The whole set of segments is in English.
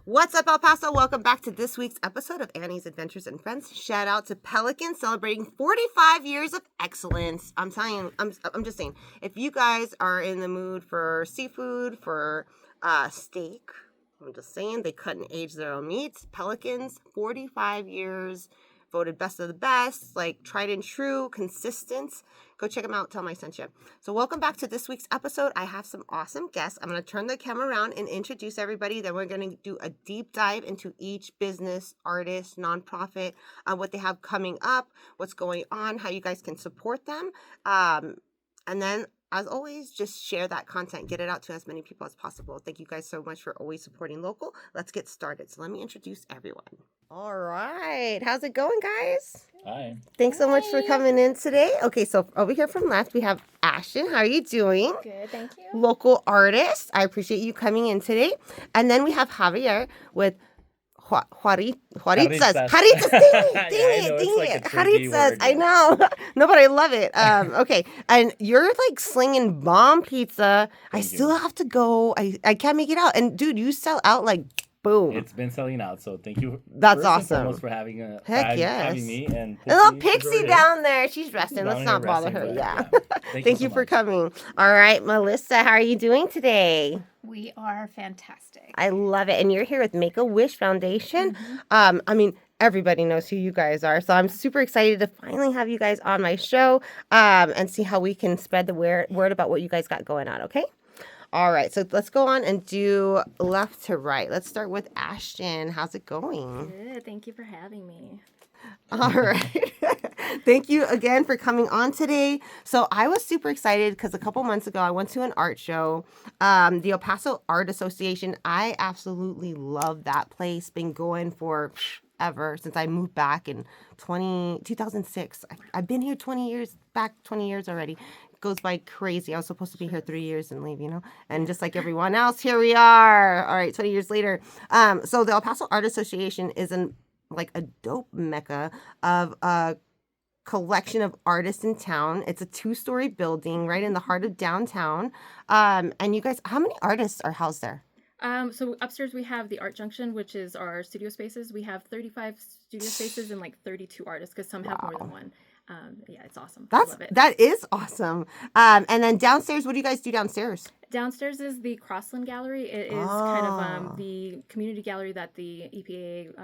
What's up, El Paso? Welcome back to this week's episode of Annie's Adventures and Friends. Shout out to Pelican celebrating 45 years of excellence. I'm telling you, I'm just saying, if you guys are in the mood for seafood, for steak, I'm just saying, they cut and age their own meats. Pelicans, 45 years, voted best of the best, like tried and true, consistent. Go check them out. Tell them I sent you. So welcome back to this week's episode. I have some awesome guests. I'm going to turn the camera around and introduce everybody. Then we're going to do a deep dive into each business, artist, nonprofit, what they have coming up, what's going on, how you guys can support them. And then, as always, just share that content. Get it out to as many people as possible. Thank you guys so much for always supporting local. Let's get started. So let me introduce everyone. All right. How's it going, guys? Hi. Thanks so much for coming in today. Okay, so over here from left, we have Ashton. How are you doing? Good, thank you. Local artist. I appreciate you coming in today. And then we have Javier with Jarritzas. Jarritzas. Dang it. Jarritzas. I know. No, but I love it. Okay. And you're like slinging bomb pizza. I still have to go. I can't make it out. And dude, you sell out like boom. It's been selling out, so thank you. That's awesome. For having having me and a little Pixie down there. She's resting. Let's not bother her. Yeah. Thank you for coming. All right, Melissa, how are you doing today? We are fantastic. I love it. And you're here with Make-A-Wish Foundation. I mean, everybody knows who you guys are. So I'm super excited to finally have you guys on my show and see how we can spread the word about what you guys got going on, okay? All right, so let's go on and do left to right. Let's start with Ashton. How's it going? Good. Thank you for having me. All right. Thank you again for coming on today. So I was super excited because a couple months ago, I went to an art show, the Paso Art Association. I absolutely love that place. Been going for ever since I moved back in 2006. I've been here 20 years already. Goes by crazy. I was supposed to be here 3 years and leave, and just like everyone else, here we are. All right, 20 years later. So the El Paso Art Association is a dope mecca of a collection of artists in town. It's a 2-story building right in the heart of downtown. And you guys, how many artists are housed there? So upstairs we have the Art Junction, which is our studio spaces. We have 35 studio spaces and like 32 artists because some have more than one. Yeah, it's awesome. That is awesome. And then downstairs, what do you guys do downstairs? Downstairs is the Crossland Gallery. It is kind of the community gallery that the EPA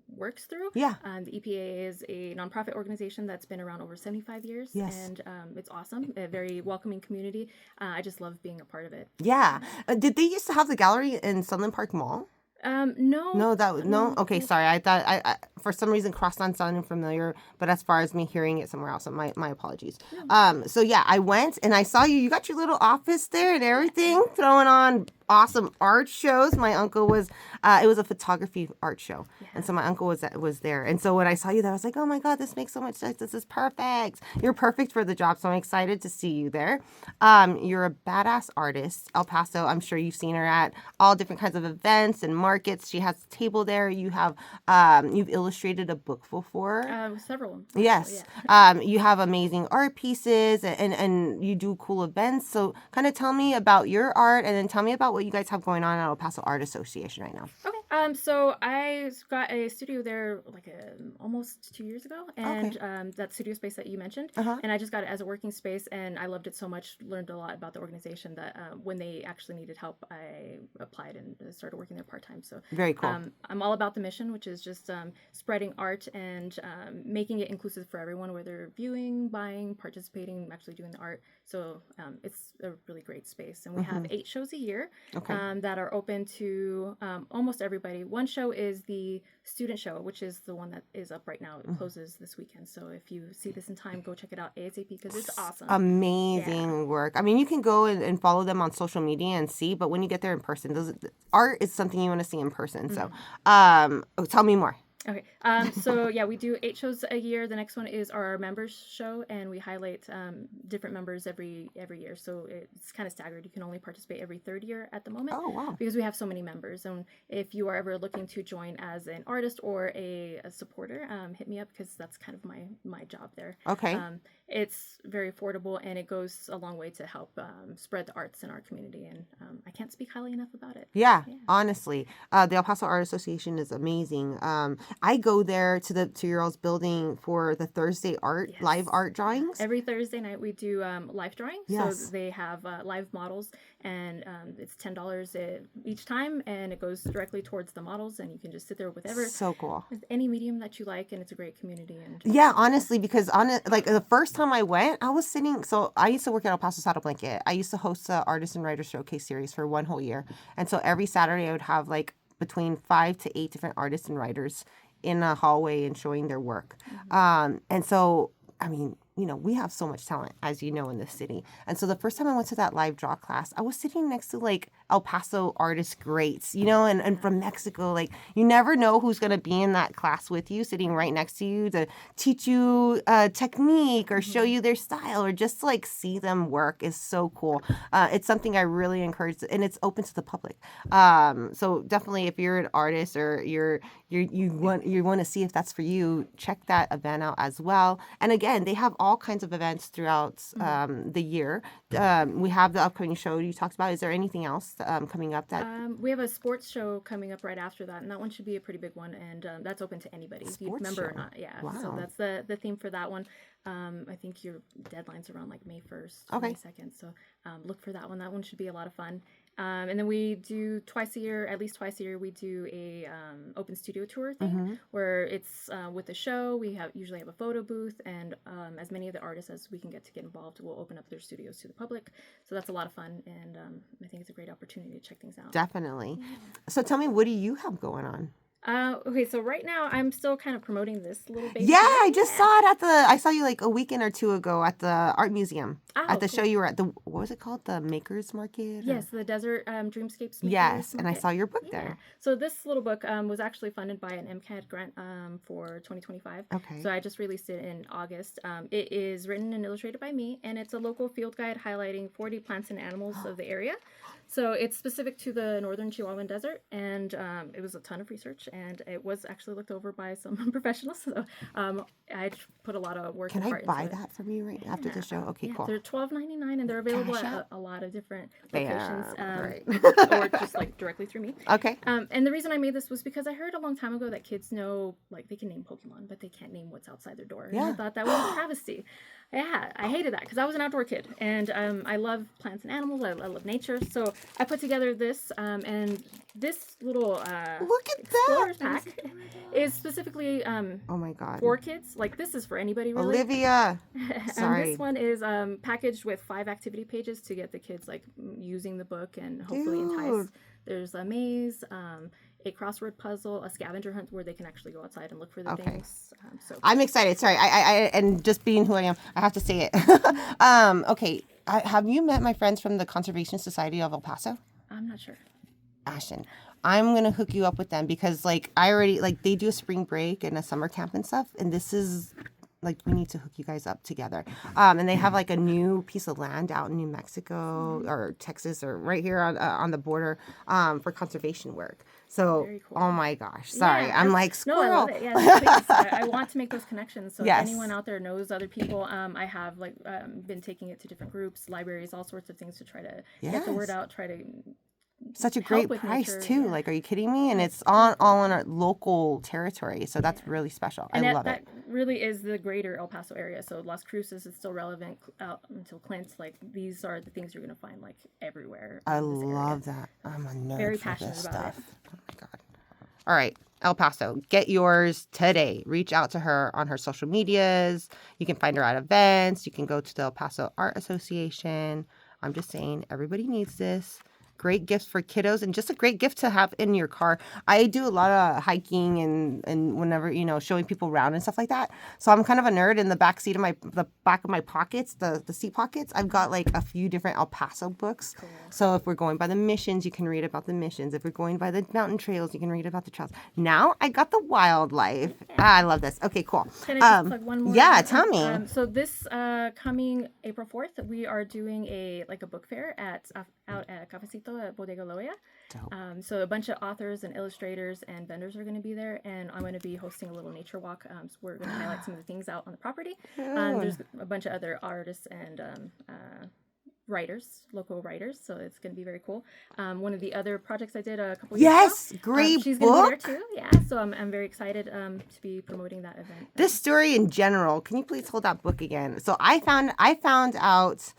works through. Yeah. The EPA is a nonprofit organization that's been around over 75 years. Yes. And it's awesome. A very welcoming community. I just love being a part of it. Yeah. Did they used to have the gallery in Sunland Park Mall? No. No. Okay, sorry. I thought I for some reason Crossland sounded familiar, but as far as me hearing it somewhere else, my apologies. No. So yeah, I went and I saw you. You got your little office there and everything, throwing on awesome art shows. My uncle was it was a photography art show. Yeah. And so my uncle was there. And so when I saw you there, I was like, "Oh my God, this makes so much sense. This is perfect. You're perfect for the job." So I'm excited to see you there. You're a badass artist, El Paso. I'm sure you've seen her at all different kinds of events and markets. She has a table there. You have you've illustrated a book before. Several. Yes. Yeah. You have amazing art pieces and you do cool events. So kind of tell me about your art and then tell me about what you guys have going on at El Paso Art Association right now. Okay. So I got a studio there like almost 2 years ago, and that studio space that you mentioned, and I just got it as a working space, and I loved it so much. Learned a lot about the organization that when they actually needed help, I applied and started working there part time. So very cool. I'm all about the mission, which is just spreading art and making it inclusive for everyone, whether viewing, buying, participating, actually doing the art. So it's a really great space, and we have 8 shows a year that are open to almost everybody. One show is the student show, which is the one that is up right now. It closes this weekend, so if you see this in time, go check it out ASAP because it's awesome. Amazing work. I mean, you can go and follow them on social media and see, but when you get there in person, art is something you want to see in person. So tell me more. Okay. So yeah, we do 8 shows a year. The next one is our members show, and we highlight different members every year. So it's kind of staggered. You can only participate every 3rd year at the moment. Oh, wow. Because we have so many members. And if you are ever looking to join as an artist or a supporter, hit me up because that's kind of my job there. Okay. it's very affordable, and it goes a long way to help spread the arts in our community. And I can't speak highly enough about it. Yeah, honestly, the El Paso Art Association is amazing. I go there to your all's building for the Thursday live art drawings. Every Thursday night we do live drawing. Yes. So they have live models, and it's $10 each time, and it goes directly towards the models, and you can just sit there with So cool. with any medium that you like, and it's a great community. And Yeah, honestly, because like the first time I went, I was sitting. So I used to work at El Paso Saddle Blanket. I used to host the Artist and Writer Showcase series for one whole year, and so every Saturday I would have like between 5 to 8 different artists and writers in a hallway and showing their work. And so, I mean, we have so much talent, as you know, in this city. And so the first time I went to that live draw class, I was sitting next to like El Paso artist greats, and from Mexico. Like, you never know who's going to be in that class with you, sitting right next to you to teach you a technique or show you their style or just like see them work is so cool. It's something I really encourage, and it's open to the public. So definitely, if you're an artist or you want to see if that's for you, check that event out as well. And again, they have all kinds of events throughout the year. We have the upcoming show you talked about. Is there anything else coming up that we have a sports show coming up right after that, and that one should be a pretty big one, and that's open to anybody, if you remember or not. Yeah. Wow. So that's the theme for that one. I think your deadline's around like May 1st, Okay. May 2nd. So look for that one. That one should be a lot of fun. And then we do at least twice a year, we do a open studio tour thing where it's with the show. We usually have a photo booth, and as many of the artists as we can get involved, we'll open up their studios to the public. So that's a lot of fun, and I think it's a great opportunity to check things out. Definitely. So tell me, what do you have going on? Okay, so right now I'm still kind of promoting this little baby. Yeah, I just saw it I saw you like a weekend or two ago at the art museum. At the show you were at, what was it called? The Makers Market? Yes, the Desert Dreamscapes Makers Yes, and I Market. saw your book there. So this little book was actually funded by an MCAD grant for 2025. Okay. So I just released it in August. It is written and illustrated by me, and it's a local field guide highlighting 40 plants and animals of the area. So it's specific to the northern Chihuahuan Desert, and it was a ton of research, and it was actually looked over by some professionals. So I put a lot of work and heart into it. Can I buy that from you right after the show? Okay, cool. They're $12.99, and they're available at a lot of different locations, right. or just like directly through me. Okay. And the reason I made this was because I heard a long time ago that kids know, like, they can name Pokemon, but they can't name what's outside their door. Yeah. And I thought that was a travesty. Yeah, I hated that because I was an outdoor kid, and I love plants and animals. I love nature. So I put together this, and this little Look at Explorer's that. pack is specifically Oh my God. for kids. Like, this is for anybody, really. Olivia. And Sorry. this one is packaged with 5 activity pages to get the kids like using the book and hopefully entice. Dude. There's a maze, a crossword puzzle, a scavenger hunt where they can actually go outside and look for the things. So I'm excited. Sorry, I and just being who I am, I have to say it. Okay, have you met my friends from the Conservation Society of El Paso? I'm not sure. Ashton, I'm gonna hook you up with them because like I already they do a spring break and a summer camp and stuff, and this is like we need to hook you guys up together. And they have like a new piece of land out in New Mexico or Texas or right here on the border for conservation work. So, Very cool. oh my gosh, sorry, Yeah, I'm like No, I squirrel. love it. Yeah, please. I want to make those connections. So Yes. if anyone out there knows other people, I have been taking it to different groups, libraries, all sorts of things to try to get the word Yes. out, try to Such a help great with price nature, too. yeah. Like, are you kidding me? And it's all on our local territory, so that's really special. And I that, love that it. really is the greater El Paso area. So Las Cruces is still relevant out until Clint. Like, these are the things you're going to find like everywhere. I in this area. love that. I'm a nerd Very for passionate this about stuff. it. Oh my God. All right, El Paso, get yours today. Reach out to her on her social medias. You can find her at events. You can go to the El Paso Art Association. I'm just saying, everybody needs this. Great gifts for kiddos and just a great gift to have in your car. I do a lot of hiking and whenever, showing people around and stuff like that. So I'm kind of a nerd. In the back seat of the back of my pockets, the seat pockets, I've got like a few different El Paso books. Cool. So if we're going by the missions, you can read about the missions. If we're going by the mountain trails, you can read about the trails. Now I got the wildlife. I love this. Okay, cool. Can I just plug one more? Yeah, tell me. So this coming April 4th, we are doing a book fair out at Cafecito Paso at Bodega Loya. Dope. So a bunch of authors and illustrators and vendors are going to be there, and I'm going to be hosting a little nature walk. So we're going to highlight some of the things out on the property. There's a bunch of other artists and writers, local writers, so it's going to be very cool. One of the other projects I did a couple years ago. Great she's book. going to be there too. Yeah, so I'm very excited to be promoting that event. This story in general, can you please hold that book again? So I found out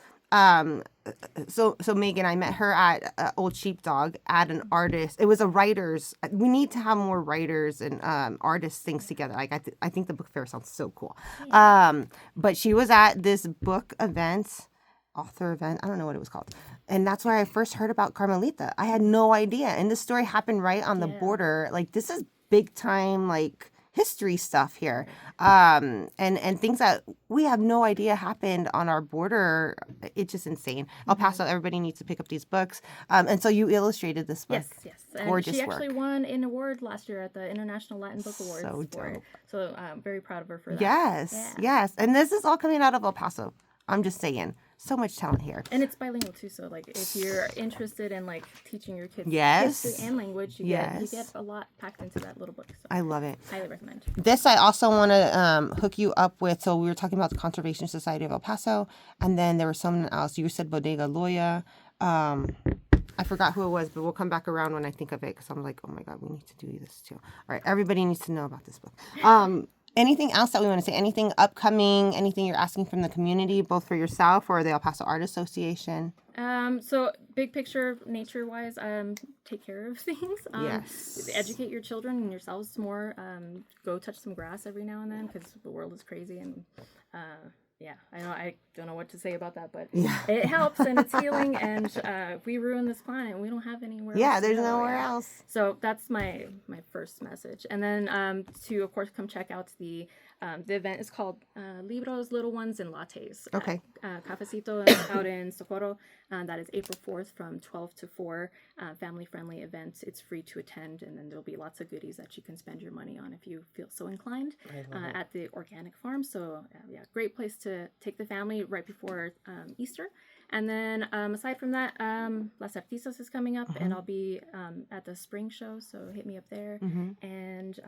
so Megan, I met her at Old Sheepdog at an artist. It was a writers. We need to have more writers and artists things together. Like I think the book fair sounds so cool. But she was at this book event, author event. I don't know what it was called. And that's where I first heard about Carmelita. I had no idea. And this story happened right on the border. Like this is big time like history stuff here. And things that we have no idea happened on our border. It's just insane. El Paso, everybody needs to pick up these books. And so you illustrated this book. Yes. And Gorgeous she actually work. won an award last year at the International Latin Book Awards. So for it. dope. So I'm very proud of her for that. Yes. And this is all coming out of El Paso. I'm just saying. So much talent here. And it's bilingual too, so like if you're interested in like teaching your kids history and language, you get a lot packed into that little book. So I love it. Highly recommend. This I also want to hook you up with. So we were talking about the Conservation Society of El Paso, and then there was someone else. You said Bodega Loya. I forgot who it was, but we'll come back around when I think of it because I'm like, oh my God, we need to do this too. All right, everybody needs to know about this book. Anything else that we want to say? Anything upcoming? Anything you're asking from the community, both for yourself or the El Paso Art Association? So big picture, nature-wise, take care of things. Yes. Educate your children and yourselves more. Go touch some grass every now and then because the world is crazy and. I don't know what to say about that, but it helps and it's healing. And we ruin this planet, we don't have anywhere. Yeah, else there's to go. nowhere else. So that's my first message. And then to of course come check out the event is called Libros, Little Ones, and Lattes. Okay. Cafecito out in Socorro. That is April 4th from 12 to 4. Family-friendly event. It's free to attend, and then there'll be lots of goodies that you can spend your money on if you feel so inclined at the organic farm. So, great place to take the family right before Easter. And then aside from that, Las Jarritzas is coming up, and I'll be at the spring show, so hit me up there. And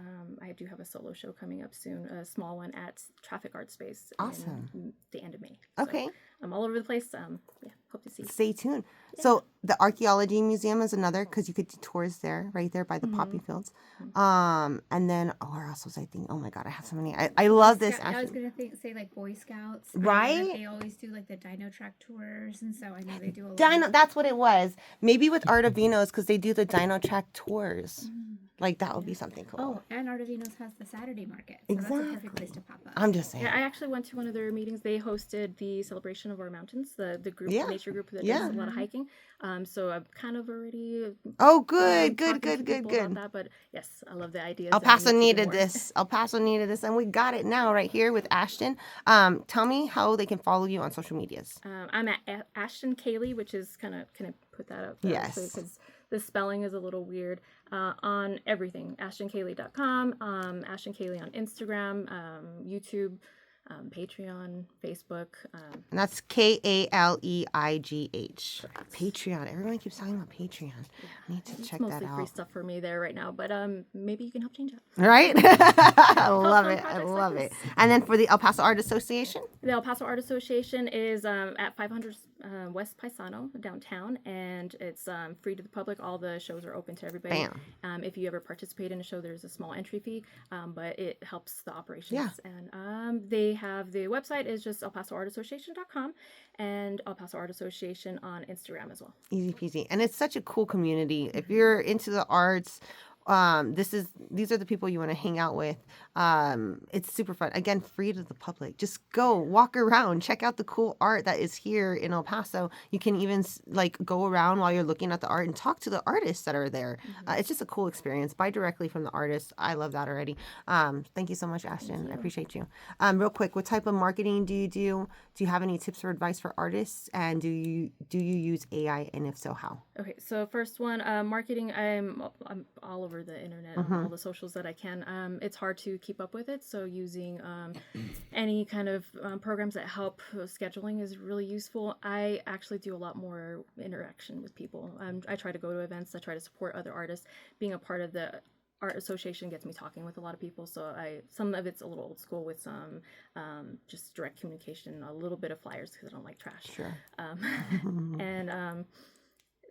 I do have a solo show coming up soon, a small one at Traffic Art Space in the end of May. Okay. So I'm all over the place. Hope to see you. Stay tuned. Yeah. So the Archaeology Museum is another, because you could do tours there, right there by the poppy fields. And then, where else was I thinking? Oh my God, I have so many. I love this. I was going to say like Boy Scouts. Right? They always do like the Dino Track tours. And so I know they do a lot. That's what it was. Maybe with Art of Vinos, because they do the Dino Track tours. Like, that would be something cool. Oh, and Artisanos has the Saturday market. So that's a perfect place to pop up. I'm just saying. Yeah, I actually went to one of their meetings. They hosted the celebration of our mountains, the group, the nature group that does a lot of hiking. So I've kind of already. Oh, good. About that, but yes, I love the idea. El Paso needed this. El Paso needed this, and we got it now right here with Ashton. Tell me how they can follow you on social medias. I'm at Ashton Kaleigh, which is can I put that up? Yes. Because the spelling is a little weird. On everything, AshtonKaleigh.com, Ashton Kaleigh on Instagram, YouTube, Patreon, Facebook. And that's Kaleigh. Patreon. Everyone keeps talking about Patreon. I need to check that out. Mostly free stuff for me there right now, but maybe you can help change that. Right? I love it. I love it. And then for the El Paso Art Association? The El Paso Art Association is at 500 West Paisano downtown, and it's free to the public. All the shows are open to everybody. Bam. If you ever participate in a show, there's a small entry fee, but it helps the operations. Yeah. And they have the website is just elpasoartassociation.com and El Paso Art Association on Instagram as well. Easy peasy. And it's such a cool community. If you're into the arts, these are the people you want to hang out with. It's super fun. Again, free to the public. Just go walk around, check out the cool art that is here in El Paso. You can even go around while you're looking at the art and talk to the artists that are there. It's just a cool experience. Buy directly from the artists. I love that already. Thank you so much, Ashton. I appreciate you. Real quick, what type of marketing do you do? Do you have any tips or advice for artists? And do you use AI? And if so, how? Okay, so first one, marketing. I'm all over over the internet and all the socials that I can. It's hard to keep up with it, so using any kind of programs that help scheduling is really useful. I actually do a lot more interaction with people. I try to go to events. I try to support other artists. Being a part of the Art Association gets me talking with a lot of people, so some of it's a little old school with some just direct communication, a little bit of flyers because I don't like trash. Sure. And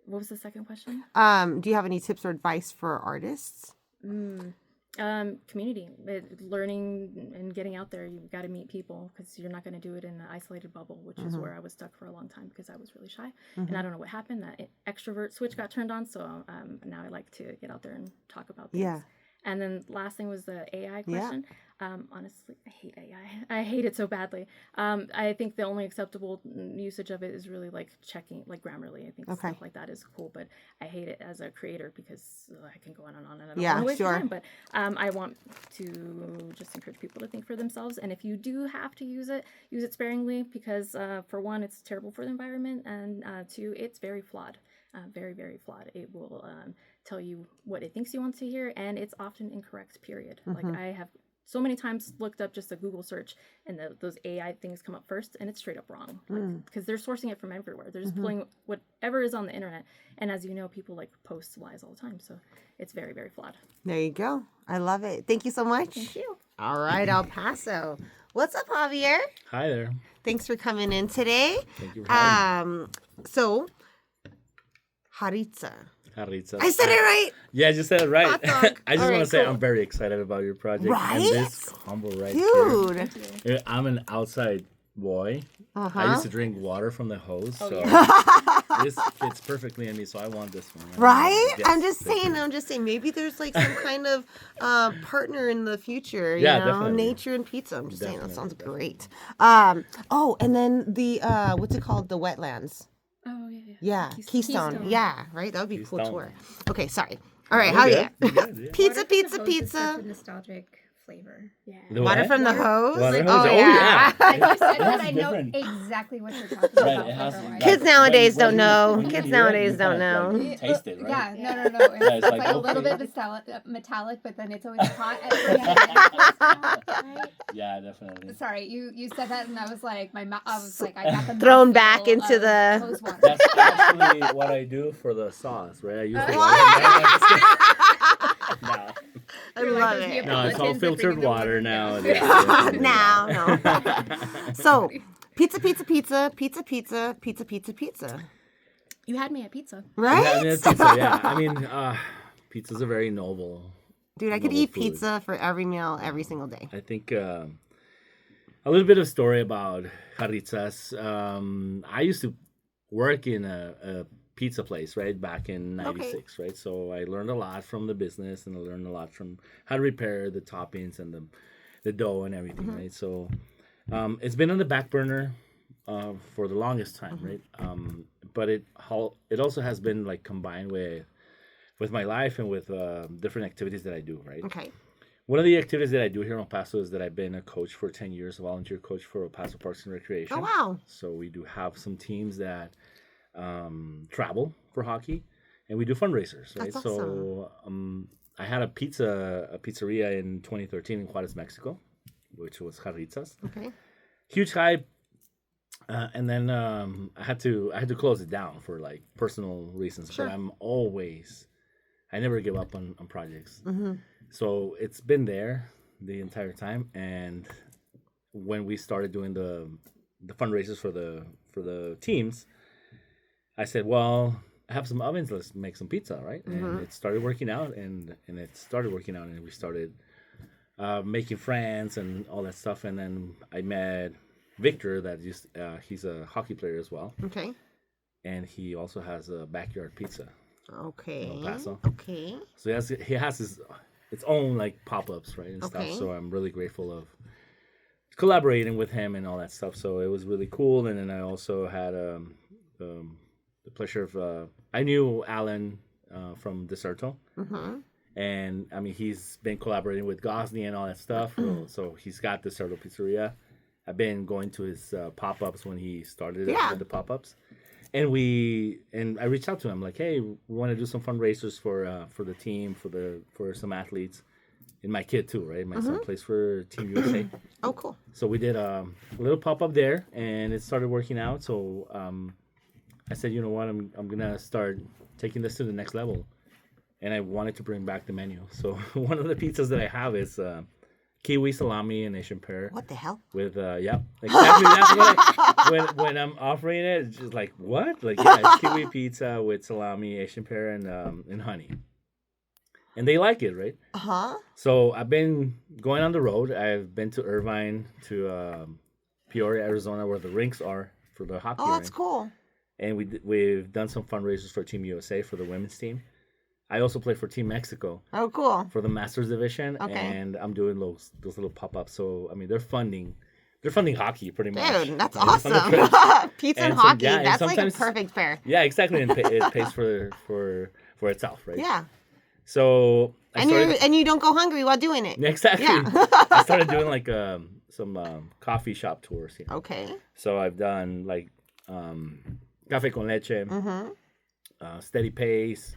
what was the second question? Do you have any tips or advice for artists? Community, learning and getting out there. You've got to meet people because you're not going to do it in an isolated bubble, which is where I was stuck for a long time because I was really shy. And I don't know what happened. That extrovert switch got turned on. So now I like to get out there and talk about things. Yeah. And then last thing was the AI question. Honestly, I hate AI. I hate it so badly. I think the only acceptable usage of it is really like checking, like Grammarly. I think stuff like that is cool, but I hate it as a creator because I can go on and on and I don't want to waste time. But I want to just encourage people to think for themselves. And if you do have to use it sparingly because for one, it's terrible for the environment, and two, it's very flawed. Very, very flawed. It will tell you what it thinks you want to hear, and it's often incorrect, period. Like I have so many times looked up just a Google search and those AI things come up first and it's straight up wrong. Because they're sourcing it from everywhere. They're just pulling whatever is on the internet. And as you know, people like post lies all the time. So it's very, very flawed. There you go. I love it. Thank you so much. Thank you. All right, El Paso. What's up, Javier? Hi there. Thanks for coming in today. Thank you for having me. So, Jarritzas. Jarritzas. I said it right. Yeah, you said it right. I just want to say cool. I'm very excited about your project. Right? And this combo right Dude. here. I'm an outside boy. I used to drink water from the hose, so this fits perfectly in me, so I want this one. Right? Yes, I'm just saying, maybe there's like some kind of partner in the future, you know? Definitely. Nature and pizza. I'm just saying, that sounds great. And then the, what's it called? The wetlands. Oh, yeah. Yeah, Keystone. Yeah, right? That would be a cool Keystone. tour. Okay, sorry. All right, Javier. Pizza. Such a nostalgic flavor. Yeah. The Water what? from the hose? Water Oh, hose. yeah. Like you said that, has I know different- exactly what you're talking Right, about. it has flavor-wise. Kids nowadays when don't you- know. when you Kids hear it, nowadays you don't kind of, know. like, taste it, right? Yeah, no. It's, Yeah, it's like like, a little okay. bit metallic, but then it's always hot at the end. Right? Yeah, definitely. Sorry, you said that, and I was like, I got the Thrown mouthfeel back into of the- hose water. That's actually what I do for the sauce, right? I use the No, I love those it. no, it's all Neapolitans that filtered bring the water water now. down. No. So, pizza. You had me at pizza. Right? Yeah, I mean, pizza, yeah. I mean, pizza's a very noble. Dude, I could noble eat food. pizza for every meal, every single day. I think a little bit of story about Jarritzas. I used to work in a pizza place, right, back in '96, right? So I learned a lot from the business, and I learned a lot from how to repair the toppings and the dough and everything, right? So it's been on the back burner for the longest time, right? But it also has been like combined with my life and with different activities that I do, right? Okay. One of the activities that I do here in El Paso is that I've been a coach for 10 years, a volunteer coach for El Paso Parks and Recreation. Oh, wow. So we do have some teams that travel for hockey, and we do fundraisers, right? That's So I had a pizzeria in 2013 in Juarez, Mexico, which was Jarritzas. Okay. Huge hype. And then I had to close it down for like personal reasons. Sure. But I never give up on projects. Mm-hmm. So it's been there the entire time. And when we started doing the fundraisers for the teams, I said, well, I have some ovens. Let's make some pizza, right? And it started working out, and we started making friends and all that stuff. And then I met Victor, he's a hockey player as well. Okay. And he also has a backyard pizza. Okay. In El Paso. Okay. So he has its own like pop-ups, right, and Okay. stuff. So I'm really grateful of collaborating with him and all that stuff. So it was really cool. And then I also had the pleasure of I knew Alan from Deserto. Mm-hmm. And I mean, he's been collaborating with Gosney and all that stuff. So he's got Deserto Pizzeria. I've been going to his pop-ups when he started with the pop-ups. and I reached out to him like, hey, we want to do some fundraisers for the team, for some athletes, and my kid too, right? My son plays for Team USA. Oh, cool. So we did a little pop up there, and it started working out. So I said, you know what, I'm gonna start taking this to the next level, and I wanted to bring back the menu. So one of the pizzas that I have is kiwi, salami, and Asian pear. What the hell? With yeah, exactly. That's what when I'm offering it, it's just like what? Like yeah, it's kiwi pizza with salami, Asian pear, and honey. And they like it, right? So I've been going on the road. I've been to Irvine, to Peoria, Arizona, where the rinks are for the hockey. Oh, that's rink. cool. And we've done some fundraisers for Team USA for the women's team. I also play for Team Mexico. Oh, cool. For the Masters division, Okay. and I'm doing those little pop-ups. So I mean, they're funding hockey pretty much. Dude, that's Right? It's on the awesome. trip. Pizza And and so, hockey. yeah, and That's like a sometimes- perfect pair. Yeah, exactly, and it pays for itself, right? Yeah. So I And started, you don't go hungry while doing it. exactly. Yeah. I started doing like some coffee shop tours here. Okay. So I've done like Café con Leche, Steady Pace,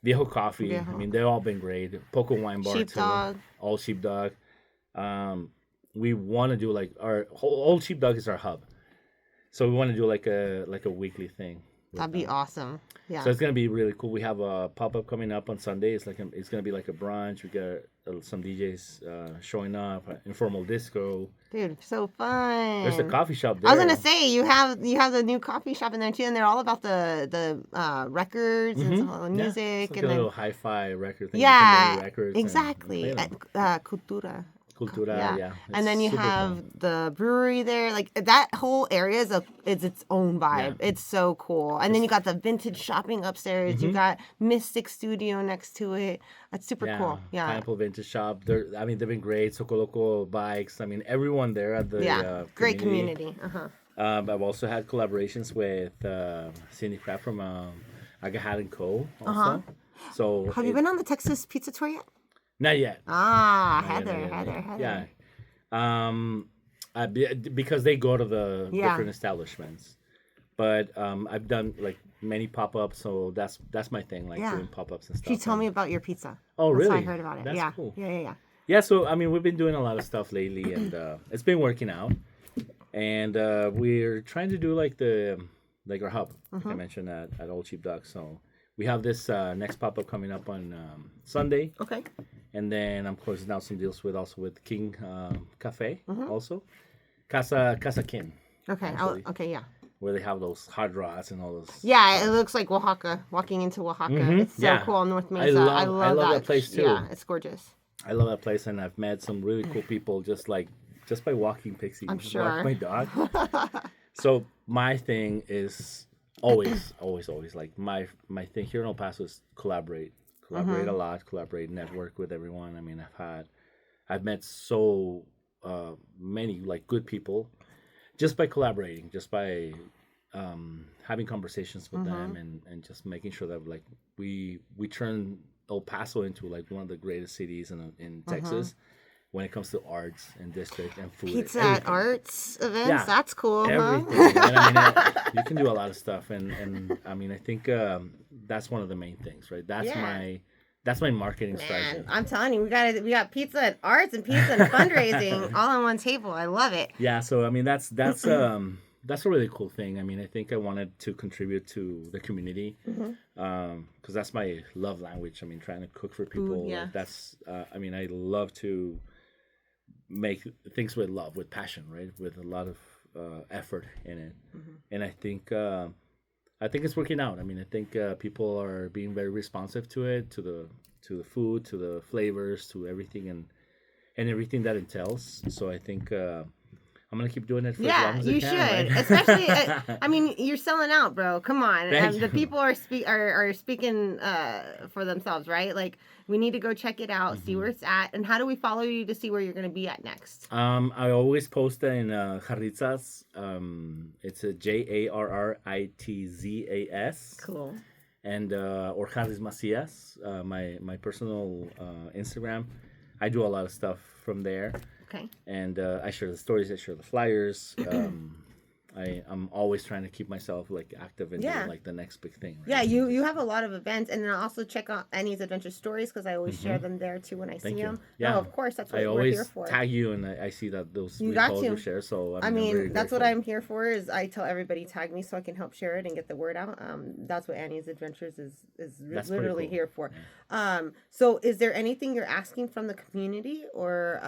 Viejo Coffee. Viejo. I mean, they've all been great. Poco Wine Bar Sheepdog. too. All Sheepdog. We want to do like our Old Sheepdog is our hub, so we want to do like a weekly thing. with That'd be them. awesome. Yeah. So it's gonna be really cool. We have a pop up coming up on Sunday. It's gonna be like a brunch. We got some DJs showing up, informal disco. Dude, so fun. There's a coffee shop there. I was gonna say you have the new coffee shop in there too, and they're all about the records and some of the music It's like and a then little hi-fi record thing. yeah, records and exactly. play them. Cultura. Cultura, yeah. And then you It's super have fun. the brewery there. Like that whole area is its own vibe. Yeah. It's so cool. And then you got the vintage shopping upstairs. You got Mystic Studio next to it. That's super cool. Yeah. Pineapple Vintage Shop. They've been great. Socoloco Bikes. I mean, everyone there at the Great community. I've also had collaborations with Cindy Craft from Agahad & Co. Also. So Have you been on the Texas Pizza Tour yet? Not yet. Ah, Not yet, Heather. not yet. Yeah. Because they go to the Yeah. different establishments. But I've done like many pop-ups, so that's my thing, like Yeah. doing pop-ups and stuff. She told and- me about your pizza. Oh, That's how really? I heard about it. That's yeah. cool. Yeah. Yeah, so I mean, we've been doing a lot of stuff lately, and it's been working out. And we're trying to do like our hub, like I mentioned at Old Sheepdog. So we have this next pop-up coming up on Sunday, Okay. and then I'm closing out some deals with King Cafe also, Casa King, Okay. Actually. Okay. Yeah. where they have those hot rods and all those. Yeah, it looks like Oaxaca. Walking into Oaxaca, it's so Yeah. cool. North I Mesa. love that place, too. Yeah, it's gorgeous. I love that place, and I've met some really cool people just by walking Pixie. I'm just sure. walking my dog. So my thing is always like my thing here in El Paso is collaborate a lot, collaborate, network with everyone. I mean, I've met so many like good people just by collaborating, just by having conversations with them and just making sure that like we turn El Paso into like one of the greatest cities in Texas when it comes to arts and district and food. Pizza everything. at arts events. Yeah, That's cool, Everything. huh? And I mean, you can do a lot of stuff, and I mean, I think that's one of the main things, right? That's my marketing strategy. Man, I'm telling you, we got pizza and arts and pizza and fundraising all on one table. I love it. Yeah, so I mean, that's a really cool thing. I mean, I think I wanted to contribute to the community because that's my love language. I mean, trying to cook for people. yeah. That's I mean, I love to make things with love, with passion, right? With a lot of effort in it, and I think it's working out. I mean, I think people are being very responsive to it, to the food, to the flavors, to everything, and everything that entails. So I think I'm gonna keep doing it for as long as I you can. should. Right? Especially, I mean, you're selling out, bro. Come on, Thank the you. people are speaking for themselves, right? Like, we need to go check it out, see where it's at, and how do we follow you to see where you're gonna be at next? I always post in Jarritzas. It's a Jarritzas. Cool. And or Jarris Macias, my personal Instagram. I do a lot of stuff from there. Okay. And I share the stories, I share the flyers. I'm always trying to keep myself like active and Yeah. doing like the next big thing. Right? Yeah, you have a lot of events, and then I also check out Annie's Adventure Stories because I always share them there too when I Thank see you. them. Yeah. No, of course, that's what I we're here always for. tag you, and I see that those You got reposts to. you share. So I I'm very mean, that's what grateful. I'm here for. Is I tell everybody tag me so I can help share it and get the word out. That's what Annie's Adventures is That's pretty literally cool. here for. So is there anything you're asking from the community or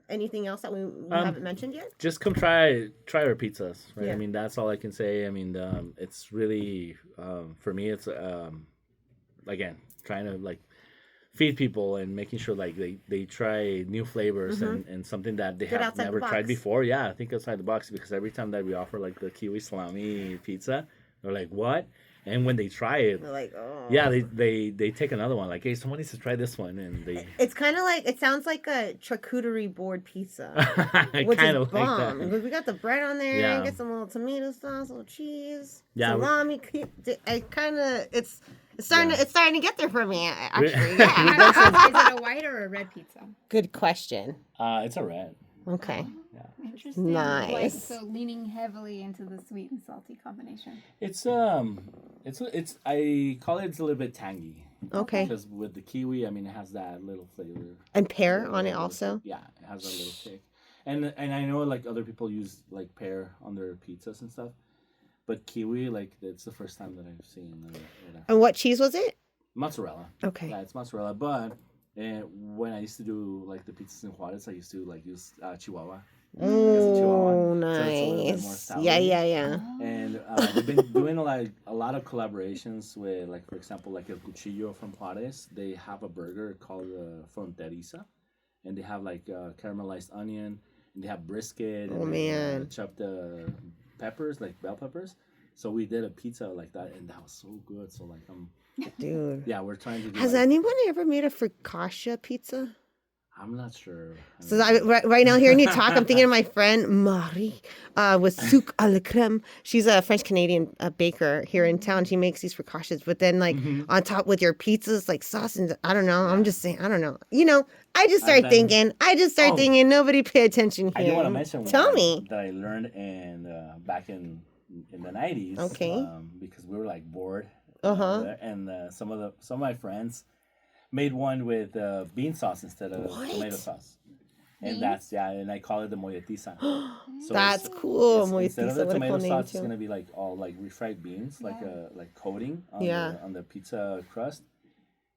anything else that we haven't mentioned yet? Just come try our pizzas, right? Yeah. I mean, that's all I can say. I mean, it's really for me. It's again trying to like feed people and making sure like they try new flavors and something that they Get have outside the never tried box. before. Yeah, I think outside the box because every time that we offer like the kiwi salami pizza, they're like, "What?" And when they try it, They're like, oh. yeah, they take another one. Like, hey, someone needs to try this one, and they It's kind of like it sounds like a charcuterie board pizza, which kind is of like bomb. that. Because we got the bread on there, Yeah. get some little tomato sauce, little cheese, Yeah, salami. I kind of it's starting to get there for me. Actually, Is yeah. it a white or a red pizza? Good question. It's a red. Okay. Interesting. Nice. Like, so leaning heavily into the sweet and salty combination. It's I call it's a little bit tangy. Okay. Because with the kiwi, I mean, it has that little flavor. And pear on it also. Yeah, it has a little kick. And I know like other people use like pear on their pizzas and stuff, but kiwi like it's the first time that I've seen. And what cheese was it? Mozzarella. Okay. Yeah, it's mozzarella. But when I used to do like the pizzas in Juarez, I used to like use Chihuahua. Oh, So it's a little bit more nice. sour. Yeah. And we've been doing a lot of collaborations with, like, for example, like El Cuchillo from Juarez. They have a burger called Fronteriza, and they have like caramelized onion, and they have brisket. Oh, and they, man. chopped peppers, like bell peppers. So we did a pizza like that, and that was so good. So like Dude. yeah, we're trying to do. Has like, anyone ever made a focaccia pizza? I'm not sure. So right now, hearing you talk, I'm thinking of my friend Marie with Souk à la crème. She's a French Canadian baker here in town. She makes these focaccias, but then like on top with your pizzas, like sauce and I don't know. I'm just saying, I don't know. You know, I just start thinking. Nobody pay attention here. I do want to mention Tell me that I learned back in the 90s. Okay. Because we were like bored. Uh-huh. And some of my friends made one with bean sauce instead of tomato sauce. And and I call it the molletiza. So that's cool. instead of Molletiza, the what a tomato cool name sauce, it's too. gonna be like all like refried beans, like coating on the pizza crust,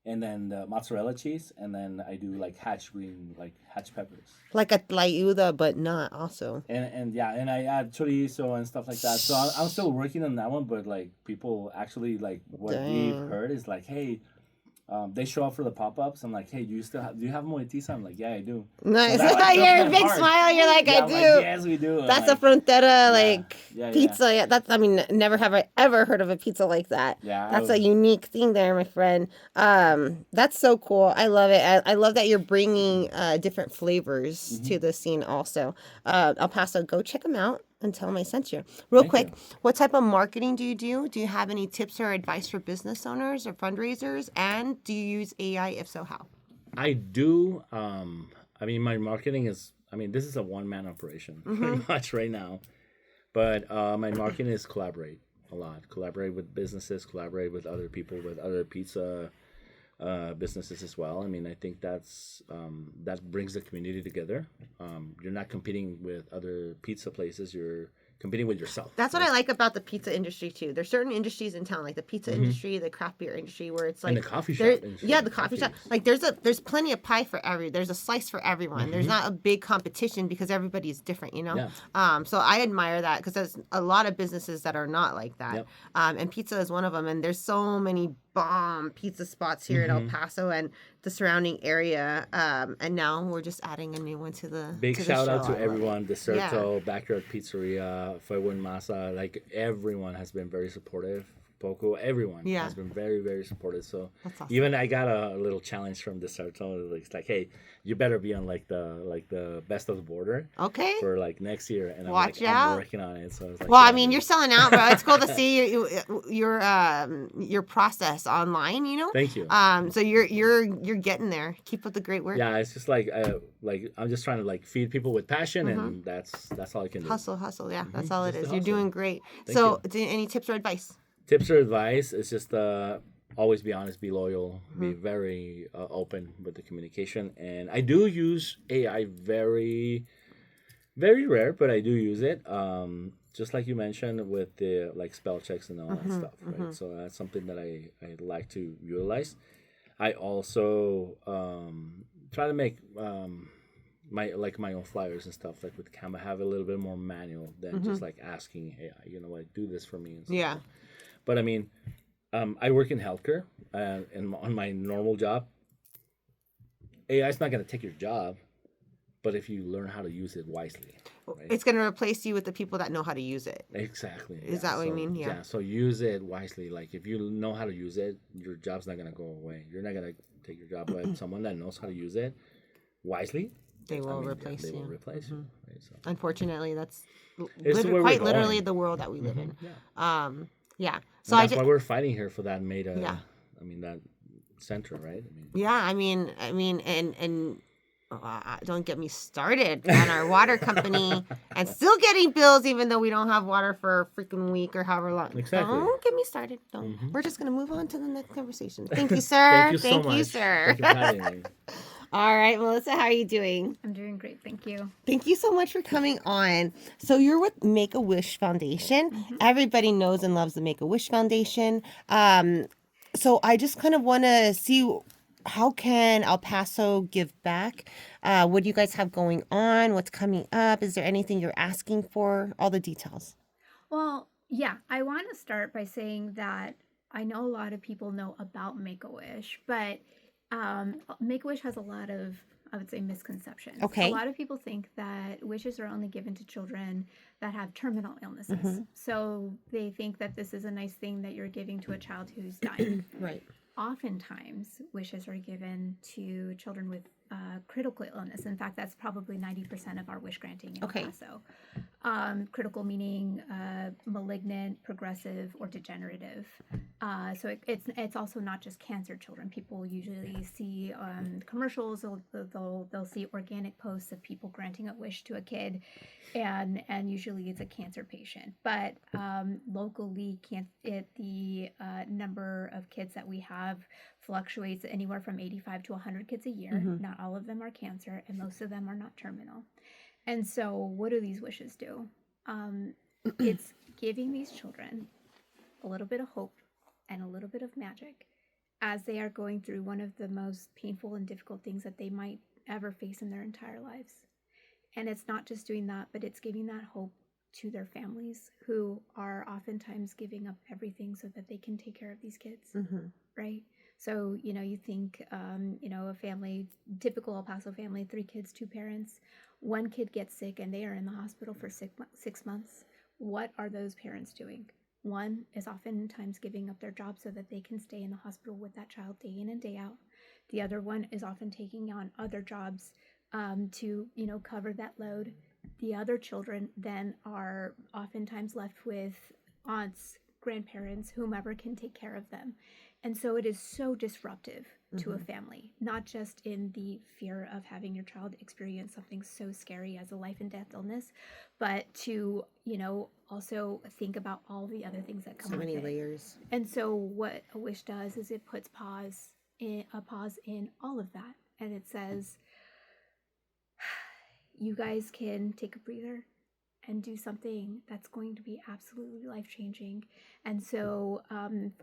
and then the mozzarella cheese, and then I do like hatch peppers. Like a tlayuda, but not also. And I add chorizo and stuff like that. So I'm still working on that one, but like people actually like what we've heard is like, hey. They show up for the pop-ups. I'm like, hey, do you have molletiza? I'm like, yeah, I do. Nice. So that, You're a big smile. You're like, I I'm do. like, yes, we do. That's like, a frontera yeah. pizza. Yeah, that's. I mean, never have I ever heard of a pizza like that. Yeah, that's a unique thing there, my friend. That's so cool. I love it. I love that you're bringing different flavors to the scene. Also, El Paso, go check them out and tell them I sent you. Real quick, what type of marketing do you do? Do you have any tips or advice for business owners or fundraisers? And do you use AI? If so, how? I do. I mean, my marketing is. I mean, this is a one-man operation pretty much right now. But my marketing is collaborate a lot. Collaborate with businesses. Collaborate with other people. With other pizza businesses as well. I mean, I think that's that brings the community together. You're not competing with other pizza places. You're competing with yourself. That's what I like about the pizza industry too. There's certain industries in town, like the pizza industry, the craft beer industry, where it's like and the coffee shop industry. Yeah, the coffee shop. Like there's plenty of pie for there's a slice for everyone. There's not a big competition because everybody is different, you know. Yeah. So I admire that because there's a lot of businesses that are not like that. Yep. And pizza is one of them. And there's so many bomb pizza spots here in El Paso and the surrounding area. And now we're just adding a new one to the big to the shout out show. to everyone. Deserto, Backyard Pizzeria, Fuego and Masa. Like everyone has been very supportive Poco, everyone Yeah. has been very, very supportive. So That's awesome. even I got a little challenge from the Sartone. It's like, hey, you better be on like the best of the border Okay. for like next year. And Watch I'm out. working on it. So I was like, Well, I yeah, mean, dude. you're selling out, bro. It's cool to see your process online. You know. Thank you. So you're getting there. Keep up the great work. Yeah, it's just like I'm just trying to like feed people with passion, and that's all I can do. Hustle. Yeah, that's all it Just is. the You're hustle. doing great. Thank So, you. any tips or advice? Tips or advice is just always be honest, be loyal, be very open with the communication. And I do use AI very, very rare, but I do use it. Just like you mentioned with the like spell checks and all that stuff, right? So that's something that I like to utilize. I also try to make my own flyers and stuff like with Canva have a little bit more manual than just like asking AI, like do this for me and stuff. Yeah. But I mean, I work in healthcare, and on my normal job, AI is not going to take your job, but if you learn how to use it wisely, right? It's going to replace you with the people that know how to use it. Exactly. Is that what you mean? Yeah. So use it wisely. Like if you know how to use it, your job's not going to go away. You're not going to take your job, but someone that knows how to use it wisely, They will replace they you. will replace you. Right? So Unfortunately, that's It's where we're quite going. literally the world that we live in. yeah. Yeah. So And that's why we're fighting here for that Yeah. that center, right? I mean, and don't get me started on our water company and still getting bills even though we don't have water for a freaking week or however long. Exactly. Don't get me started. Don't. We're just gonna move on to the next conversation. Thank you, sir. Thank you so Thank you, much. sir. Thank you for having me. All right, Melissa, how are you doing? I'm doing great, thank you. Thank you so much for coming on. So you're with Make-A-Wish Foundation. Everybody knows and loves the Make-A-Wish Foundation. So I just kind of want to see how can El Paso give back? What do you guys have going on? What's coming up? Is there anything you're asking for? All the details. Well, yeah, I want to start by saying that I know a lot of people know about Make-A-Wish, but Make-A-Wish has a lot of, I would say, misconceptions. Okay. A lot of people think that wishes are only given to children that have terminal illnesses. So they think that this is a nice thing that you're giving to a child who's dying. Right. Oftentimes, wishes are given to children with critical illness. In fact, that's probably 90% of our wish granting in El Paso. Critical meaning malignant, progressive, or degenerative. So it's also not just cancer children. People usually see commercials. They'll see organic posts of people granting a wish to a kid, and usually it's a cancer patient. But locally, the number of kids that we have fluctuates anywhere from 85 to 100 kids a year. Not all of them are cancer, and most of them are not terminal. And so what do these wishes do? It's giving these children a little bit of hope and a little bit of magic as they are going through one of the most painful and difficult things that they might ever face in their entire lives. And it's not just doing that, but it's giving that hope to their families who are oftentimes giving up everything so that they can take care of these kids, right? So, you think, a family, typical El Paso family, 3 kids, 2 parents, 1 kid gets sick and they are in the hospital for 6 months. What are those parents doing? One is oftentimes giving up their job so that they can stay in the hospital with that child day in and day out. The other one is often taking on other jobs to, cover that load. The other children then are oftentimes left with aunts, grandparents, whomever can take care of them. And so it is so disruptive to a family, not just in the fear of having your child experience something so scary as a life and death illness, but to, also think about all the other things that come with it. So many layers. And so what a wish does is it puts a pause in all of that. And it says, you guys can take a breather and do something that's going to be absolutely life-changing. And so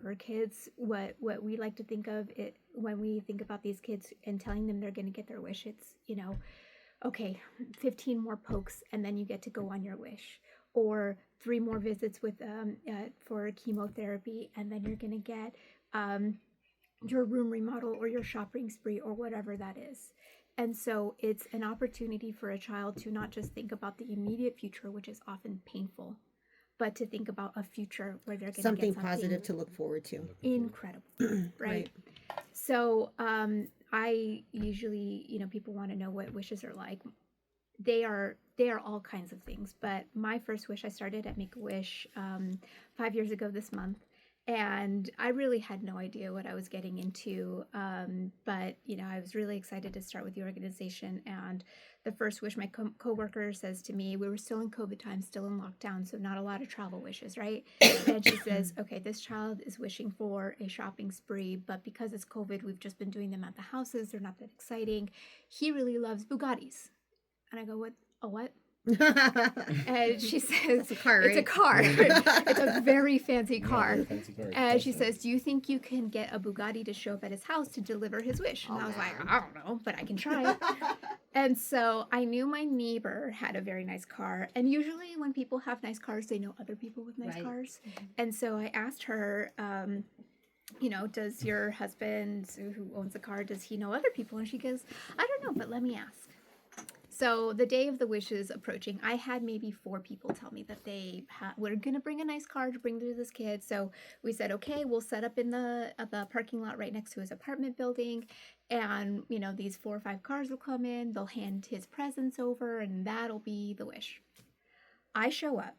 for kids, what we like to think of it when we think about these kids and telling them they're going to get their wish, it's, okay, 15 more pokes and then you get to go on your wish. Or 3 more visits with for chemotherapy and then you're going to get your room remodel or your shopping spree or whatever that is. And so it's an opportunity for a child to not just think about the immediate future, which is often painful, but to think about a future where they're going to Something get positive to look forward to. incredible, right? So I usually, people want to know what wishes are like. They are all kinds of things, but my first wish, I started at Make-A-Wish 5 years ago this month, and I really had no idea what I was getting into, but I was really excited to start with the organization. And the first wish my coworker says to me, we were still in COVID time, still in lockdown, so not a lot of travel wishes, right? And she says, okay, this child is wishing for a shopping spree, but because it's COVID, we've just been doing them at the houses. They're not that exciting. He really loves Bugattis. And I go, what? A what? And she says, It's a car, It's a right? car. It's a very fancy car. Yeah, fancy car. And she says, do you think you can get a Bugatti to show up at his house to deliver his wish? And I was like, I don't know, but I can try. And so I knew my neighbor had a very nice car. And usually when people have nice cars, they know other people with nice cars. And so I asked her, does your husband who owns the car, does he know other people? And she goes, I don't know, but let me ask. So the day of the wish is approaching. I had maybe 4 people tell me that they were going to bring a nice car to bring to this kid. So we said, okay, we'll set up in the parking lot right next to his apartment building. And, these 4 or 5 cars will come in. They'll hand his presents over, and that'll be the wish. I show up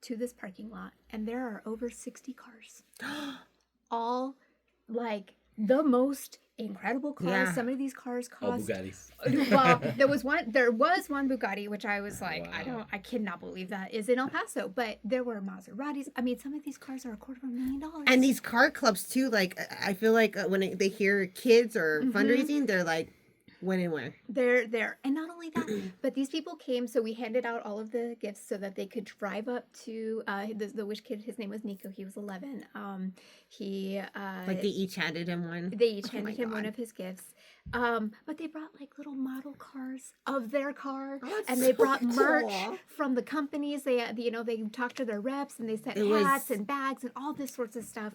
to this parking lot, and there are over 60 cars. All, like, the most incredible cars. Yeah. Some of these cars cost... Bugattis. Well, there was one Bugatti, which I was like, Wow. I cannot believe that is in El Paso, but there were Maseratis. I mean, some of these cars are $250,000. And these car clubs too, like I feel like when they hear kids or fundraising, they're like, when and where? They're there. And not only that, but these people came, so we handed out all of the gifts so that they could drive up to the wish kid. His name was Nico. He was 11. Like they each handed him one. They each Oh my handed him one God. of his gifts. But they brought like little model cars of their car, Oh, that's and they brought so merch cool. from the companies. They they talked to their reps, and they sent It was- hats and bags and all this sorts of stuff.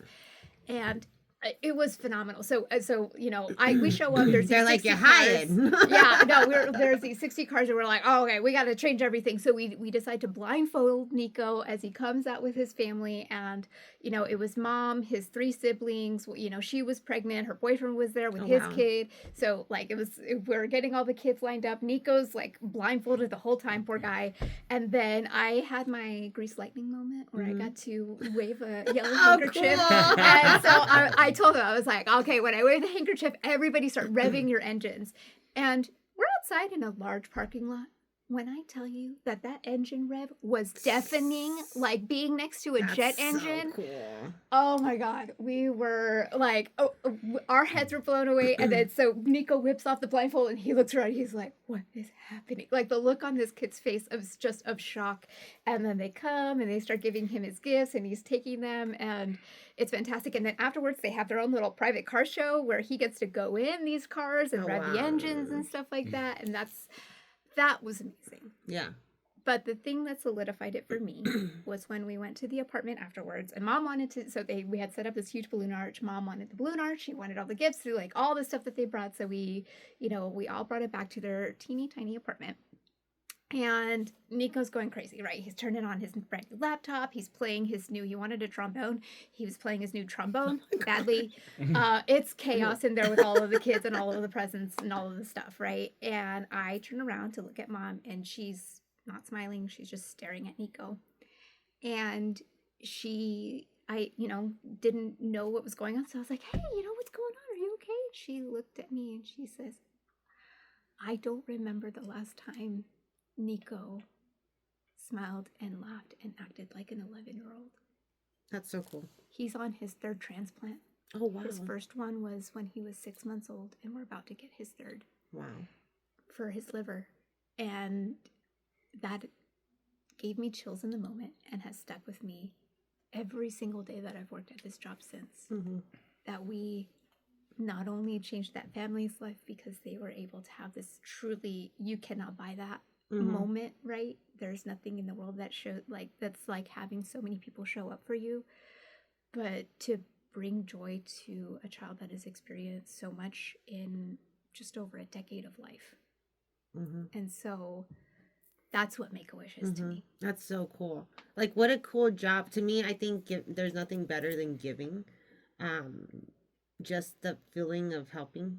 And it was phenomenal. So we show up. There's They're these like, 60 you cars. hired. Yeah, no, there's these 60 cars, and we're like, oh, okay, we got to change everything. So we decide to blindfold Nico as he comes out with his family, and it was mom, his 3 siblings. She was pregnant, her boyfriend was there with his wow. kid. So like we're getting all the kids lined up. Nico's like blindfolded the whole time, poor guy. And then I had my Grease Lightning moment where I got to wave a yellow handkerchief, cool. and so I told him, I was like, okay, when I wave the handkerchief, everybody start revving your engines. And we're outside in a large parking lot. When I tell you that engine rev was deafening, like being next to a jet That's so engine. cool. Oh my God. We were like, our heads were blown away. And then so Nico whips off the blindfold and he looks around. He's like, what is happening? Like the look on this kid's face was just of shock. And then they come and they start giving him his gifts and he's taking them. And it's fantastic. And then afterwards, they have their own little private car show where he gets to go in these cars and rev the engines and stuff like that. And that was amazing. Yeah. But the thing that solidified it for me was when we went to the apartment afterwards, and Mom wanted to. So we had set up this huge balloon arch. Mom wanted the balloon arch. She wanted all the gifts, like all the stuff that they brought. So we all brought it back to their teeny tiny apartment. And Nico's going crazy, right? He's turning on his brand new laptop. He's playing he wanted a trombone. He was playing his new trombone badly. It's chaos in there with all of the kids and all of the presents and all of the stuff, right? And I turn around to look at Mom, and she's not smiling. She's just staring at Nico. And I didn't know what was going on. So I was like, hey, what's going on? Are you okay? She looked at me and she says, I don't remember the last time Nico smiled and laughed and acted like an 11-year-old. That's so cool. He's on his 3rd transplant. Oh, wow. His first one was when he was 6 months old, and we're about to get his 3rd Wow. for his liver. And that gave me chills in the moment and has stuck with me every single day that I've worked at this job since. Mm-hmm. That we not only changed that family's life because they were able to have this truly, you cannot buy that moment, right? There's nothing in the world that that's like having so many people show up for you, but to bring joy to a child that has experienced so much in just over a decade of life. And so That's what Make-A-Wish is to me. That's so cool. Like, what a cool job. To me, I think there's nothing better than giving. Just the feeling of helping,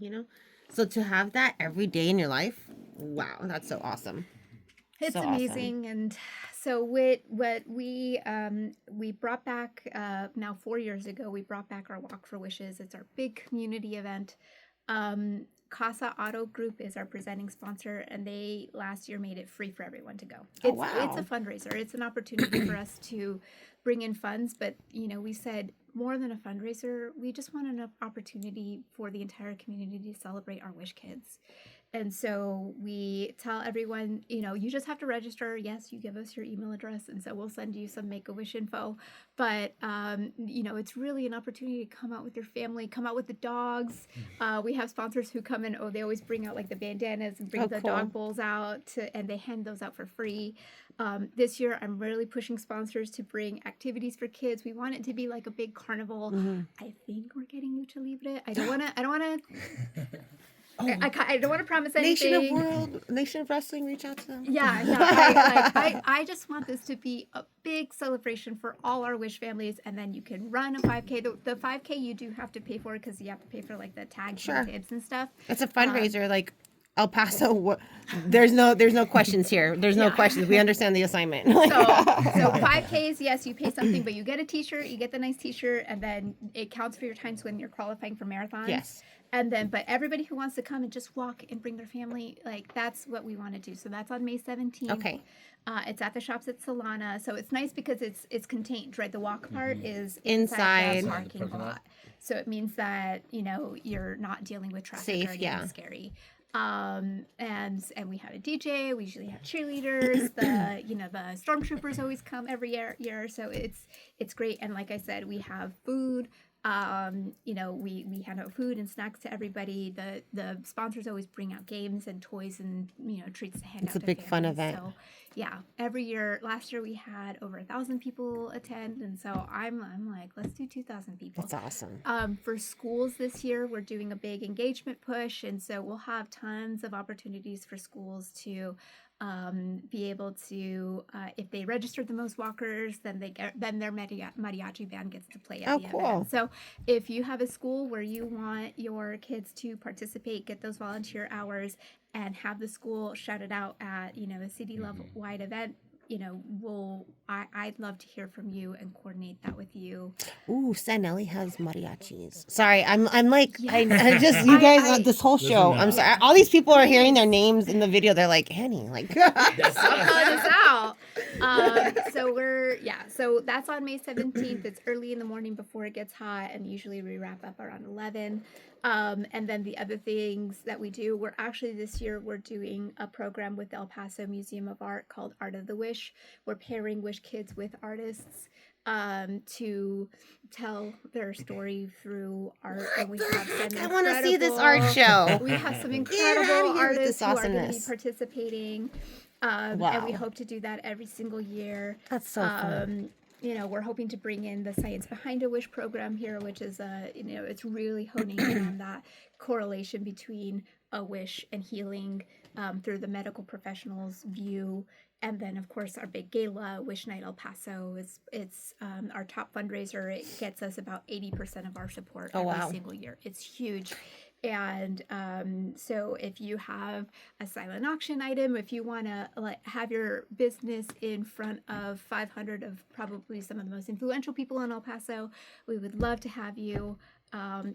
So to have that every day in your life, wow, that's so awesome. It's so amazing. Awesome. And so what we brought back now 4 years ago, we brought back our Walk for Wishes. It's our big community event. Casa Auto Group is our presenting sponsor, and they last year made it free for everyone to go. It's a fundraiser. It's an opportunity for us to bring in funds, but we said more than a fundraiser, we just want an opportunity for the entire community to celebrate our Wish kids. And so we tell everyone, you just have to register. Yes, you give us your email address, and so we'll send you some Make-A-Wish info. But, it's really an opportunity to come out with your family, come out with the dogs. We have sponsors who come in. They always bring out like the bandanas and bring the dog bowls out, and they hand those out for free. This year, I'm really pushing sponsors to bring activities for kids. We want it to be like a big carnival. I think we're getting Lucha Libre. I don't want to. I don't want to promise anything. Nation of Wrestling, reach out to them. Yeah. I just want this to be a big celebration for all our Wish families, and then you can run a 5K. The 5K you do have to pay for because you have to pay for like the tags and tips and stuff. It's a fundraiser, like El Paso. There's no questions here. There's no questions. We understand the assignment. So 5Ks, yes, you pay something, but you get a T-shirt. You get the nice T-shirt, and then it counts for your times when you're qualifying for marathons. Yes. And then, but everybody who wants to come and just walk and bring their family, like that's what we want to do. So that's on May 17th. Okay. It's at the shops at Solana. So it's nice because it's contained, right? The walk part is inside the parking lot. So it means that, you're not dealing with traffic safe, or getting scary. And we have a DJ. We usually have cheerleaders. The stormtroopers always come every year. So it's great. And like I said, we have food. We hand out food and snacks to everybody. The sponsors always bring out games and toys and treats to hand out. It's a big fun event. So yeah, every year. Last year we had over 1,000 people attend, and so I'm like, let's do 2,000 people. That's awesome. For schools this year, we're doing a big engagement push, and so we'll have tons of opportunities for schools to be able to, if they registered the most walkers, then their mariachi band gets to play at the event. So if you have a school where you want your kids to participate, get those volunteer hours, and have the school shout it out at a city level wide event, I'd love to hear from you and coordinate that with you. Ooh, Sanelli has mariachis. Sorry, I'm like, I just, you guys, this whole show, I'm sorry. All these people are hearing their names in the video. They're like, Annie, like. I'll call this out. So that's on May 17th. It's early in the morning before it gets hot, and usually we wrap up around 11. And then the other things that we do, this year we're doing a program with the El Paso Museum of Art called Art of the Wish. We're pairing Wish kids with artists to tell their story through art. And we have I want to see this art show. We have some incredible artists who are going to be participating. And we hope to do that every single year. That's so fun. We're hoping to bring in the Science Behind a Wish program here, which is, it's really honing in on that correlation between a wish and healing through the medical professional's view. And then, of course, our big gala, Wish Night El Paso, it's our top fundraiser. It gets us about 80% of our support every single year. It's huge. And so if you have a silent auction item, if you want to have your business in front of 500 of probably some of the most influential people in El Paso, we would love to have you. I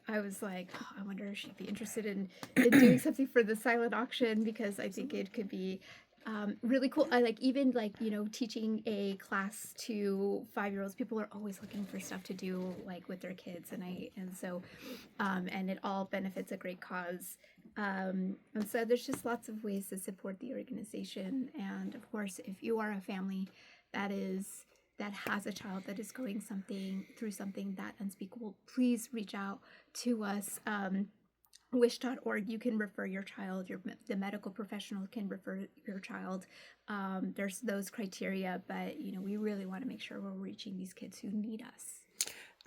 was like, I wonder if she'd be interested in doing something for the silent auction, because I think it could be really cool. I teaching a class to 5-year-olds. People are always looking for stuff to do with their kids, and it all benefits a great cause. And so there's just lots of ways to support the organization. And of course, if you are a family that has a child that is going through something that unspeakable, please reach out to us. Wish.org, you can refer your child, the medical professional can refer your child. There's those criteria, but we really want to make sure we're reaching these kids who need us.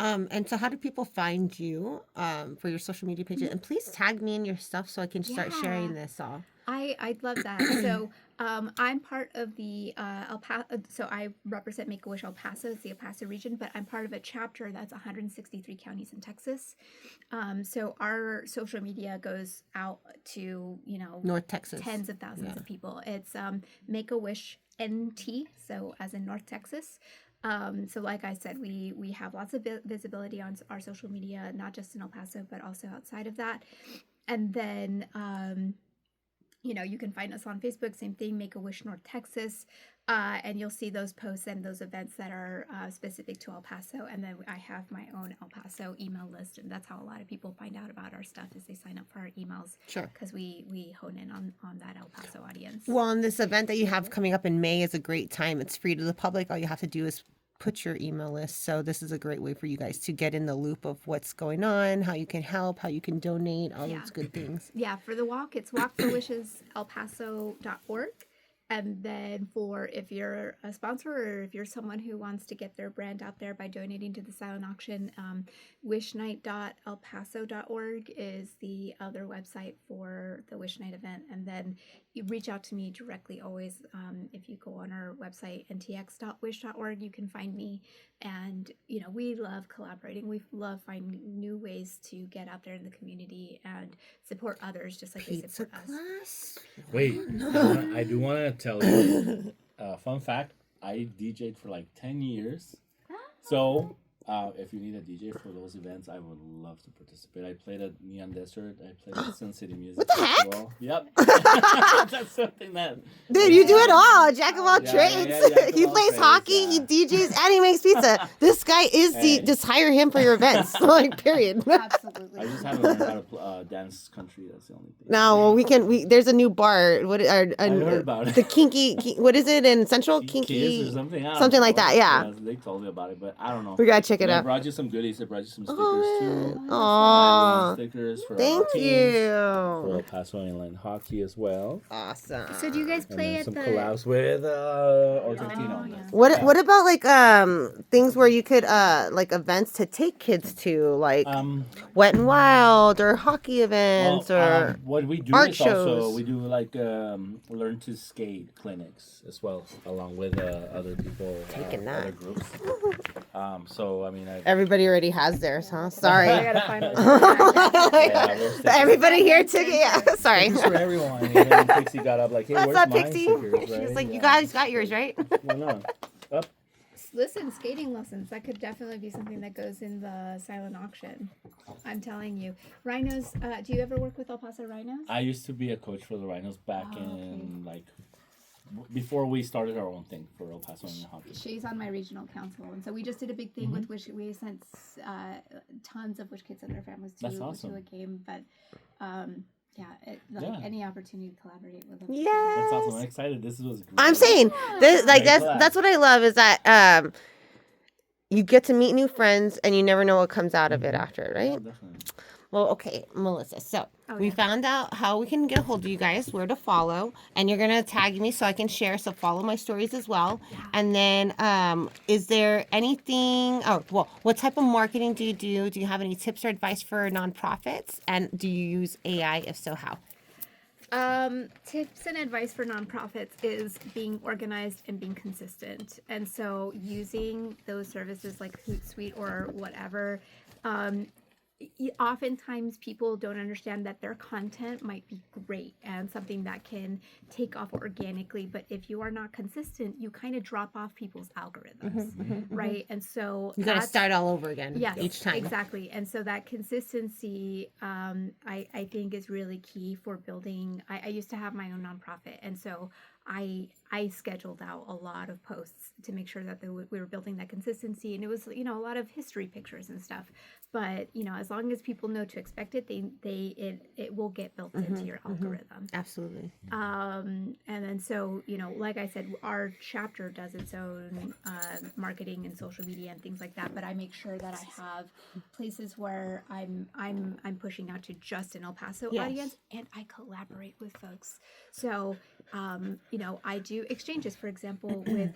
And so how do people find you for your social media pages? And please tag me in your stuff so I can start sharing this all. I'd love that. So I'm part of the El Paso. So I represent Make-A-Wish El Paso. It's the El Paso region, but I'm part of a chapter that's 163 counties in Texas. So our social media goes out to North Texas, tens of thousands of people. It's Make-A-Wish NT. So as in North Texas. So like I said, we have lots of visibility on our social media, not just in El Paso, but also outside of that. And then, you can find us on Facebook, same thing, Make-A-Wish North Texas. And you'll see those posts and those events that are specific to El Paso. And then I have my own El Paso email list. And that's how a lot of people find out about our stuff is they sign up for our emails. Sure. Because we hone in on that El Paso audience. Well, and this event that you have coming up in May is a great time. It's free to the public. All you have to do is put your email list. So this is a great way for you guys to get in the loop of what's going on, how you can help, how you can donate, all those good things. Yeah, for the walk, it's walkforwisheselpaso.org. And then if you're a sponsor or if you're someone who wants to get their brand out there by donating to the silent auction, wishnight.elpaso.org is the other website for the Wish Night event. And then you reach out to me directly always. If you go on our website, ntx.wish.org, you can find me. And, we love collaborating. We love finding new ways to get out there in the community and support others just like they support us. Wait, I do want to tell you, fun fact, I DJ'd for like 10 years. So if you need a DJ for those events, I would love to participate. I played at Neon Desert. I played at Sun City Music. What the heck? Yep. That's something that... Dude, you do it all. Jack of all trades. Yeah, He plays hockey, he DJs, and he makes pizza. This guy is just hire him for your events. Period. Absolutely. I just haven't learned how to dance country. That's the only thing. No, well, there's a new bar. I heard about it. The Kinky, what is it in Central? Kinky. Or something. Something like that, yeah. They told me about it, but I don't know. We gotta check it I out. brought you some goodies. I brought you some stickers too. Oh, Stickers for thank our teams, you. for El Paso Inline Hockey as well. Awesome. So do you guys And play then at some the... collabs with Artisanal. What about like things where you could like events to take kids to, like Wet and Wild or hockey events or what we do art is shows? Also we do like learn to skate clinics as well, along with other people, Taking that. other groups. So I mean, Everybody already has theirs, huh? Sorry. I gotta find it. Everybody here took it. Yeah, sorry. Stickers for everyone. And then Pixie got up like, hey, What's where's up, my Pixie? stickers? She's Right? like, you Yeah. guys got yours, right? Why not? Up. Listen, skating lessons, that could definitely be something that goes in the silent auction. I'm telling you. Rhinos, do you ever work with El Paso Rhinos? I used to be a coach for the Rhinos back in before we started our own thing for El Paso and hockey. She's on my regional council, and so we just did a big thing with Wish. We sent tons of Wish kids and their families That's to awesome. a game, but any opportunity to collaborate with them. Yes. That's awesome. I'm excited. This was great. I'm saying this, like Great that's what I love is that you get to meet new friends and you never know what comes out of it after, Yeah, right? definitely. Well, okay, Melissa. So we found out how we can get a hold of you guys, where to follow, and you're gonna tag me so I can share. So follow my stories as well. Yeah. And then, is there anything? Oh, well, what type of marketing do you do? Do you have any tips or advice for nonprofits? And do you use AI? If so, how? Tips and advice for nonprofits is being organized and being consistent. And so using those services like Hootsuite or whatever, oftentimes people don't understand that their content might be great and something that can take off organically, but if you are not consistent, you kind of drop off people's algorithms, right? And so You got to start all over again each time. Exactly. And so that consistency, I think, is really key for building. I used to have my own nonprofit, and so I scheduled out a lot of posts to make sure that we were building that consistency, and it was a lot of history pictures and stuff. But as long as people know to expect it, it will get built into your algorithm. Absolutely. And then so like I said, our chapter does its own marketing and social media and things like that. But I make sure that I have places where I'm pushing out to just an El Paso audience, and I collaborate with folks. So I do exchanges, for example, with